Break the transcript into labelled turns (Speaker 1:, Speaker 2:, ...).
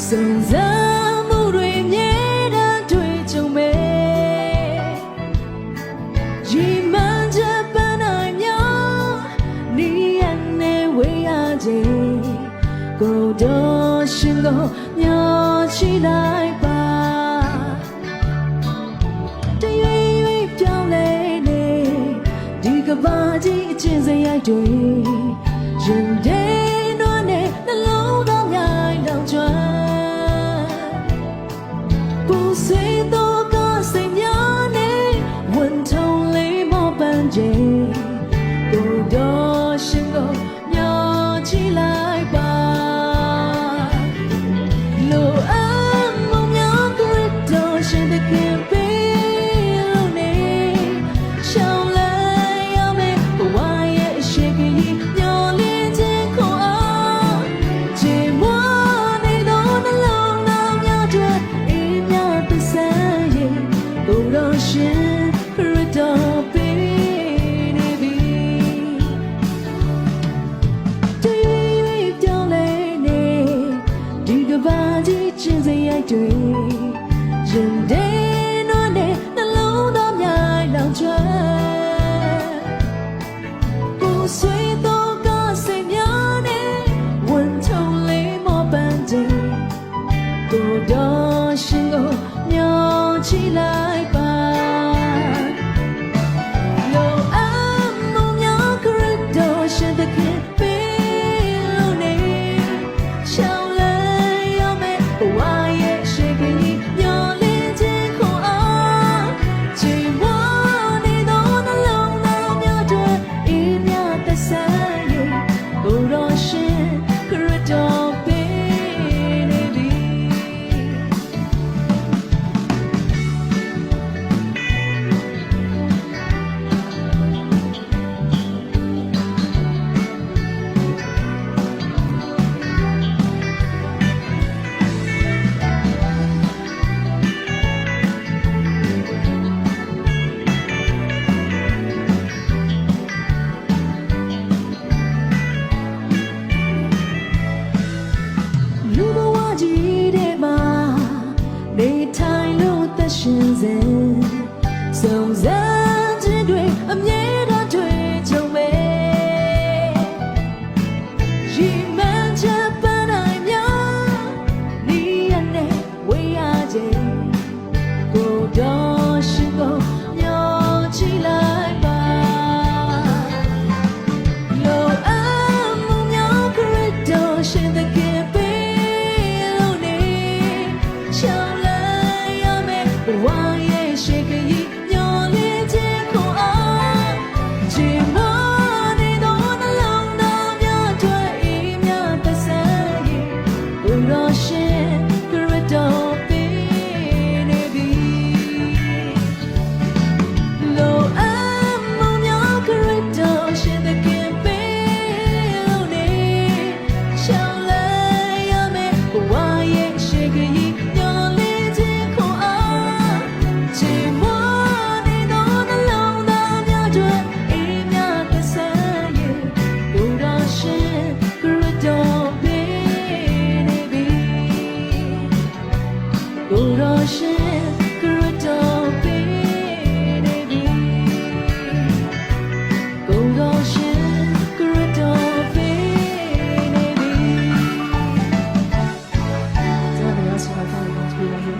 Speaker 1: စုံစမ်းမှုတွေမြဲတမ်းတွေ့ကြုံမယ်ရီမှန်ချက်ပန်းနိုင်များနေရနဲ့ဝေးရခြင်းကိုတော့ရှင်ကိုမျှော်ချီလိုက်ပါတရွေ့ရွေ့ပြောင်းလဲနေဒီကဘာကြီးအချင်းစရိုက်တွေရင်ထဲနှွမ်းနဲ့နှလုံးသားမြိုင်လောင်ကျွမ်းပူဆွေးတော့ကစိတ်များနဲ့ဝန်ထုံလေးမောပန်းခြင်းကိုတော့ရှင်ကိုမျှော်ချီလိုက်ပါလိုအပ်မှုများကရတော့ရှင်တဲ့ခင်ပေးလို့နေရှောင်းလဲရမယ်ဘဝရဲ့အရှိကြီးမျောလင်းခြင်းကိုအားချေမွားနေတော့နှလုံးသားများတွေအေးမြသစမ်းရင်ကိုတော့ရှင်ခရတော်ပေးနေပြီချင်းစရိုက်တွေရင်ထဲနှွမ်းနဲ့နှလုံးသားမြိုင်လောင်ကျွမ်းပူဆွေးတော့ကစိတ်များနဲ့ဝန်ထုံလေးမောပန်းခြင်းကိုတော့ရှင်ကိုမျှော်ချီလိုက်ပါလိုအပ်မှုများကရတော့ရှင်တဲ့ခင်ပေးလို့နေရှောင်းလဲရမယ်ဘဝရဲ့ရှိကြီးမျောလင်းခြင်းကိုအားချေမွားနေတော့နှလုံးသားများတွေအေးမြသစမ်းရင်ကိုတော့ရှင်ခရတော်ပေးနေပြီလူဘဝကြီးထဲမှာနေထိုင်လို့သက်ရှင်စေစုံစမ်းခြင်းတွေအမြဲတမ်းတွေ့ကြုံမယ်ရီမှန်ချက်ပန်းနိုင်များနေရနဲ့ဝေးရခြင်းကိုတော့ရှင်ကိုမျှော်ချီလိုက်ပါလိုအပ်မှုများကရတော့ရှင်တဲ့ခင်ပေးလို့နေရှောင်းလဲရမယ်ဘဝရဲ့ရှိကြီးမျောလင်းခြင်းကိုအားချေမွားနေတော့နှလုံးသားများတွေအေးမြသစမ်းရင်ကိုတော့ရှင်ခရတော်ပေးနေပြီလိုအပ်မှုများကရတော့ရှင်တဲ့ခင်ပေးလို့နေရှောင်းလဲရမယ်ဘဝရဲ့ရှိကြီးမျောလင်းခြင်းကိုအားချေမွားနေတော့နှလုံးသားများတွေအေးမြသစမ်းရင်ကိုတော့ရှင်ခရတော်ပေးနေပြီကိုတော့ရှင်ခရတော်ပေးနေပြီကိုတော့ရှင်ခရတော်ပေးနေပြီ Tell me else if I can't go to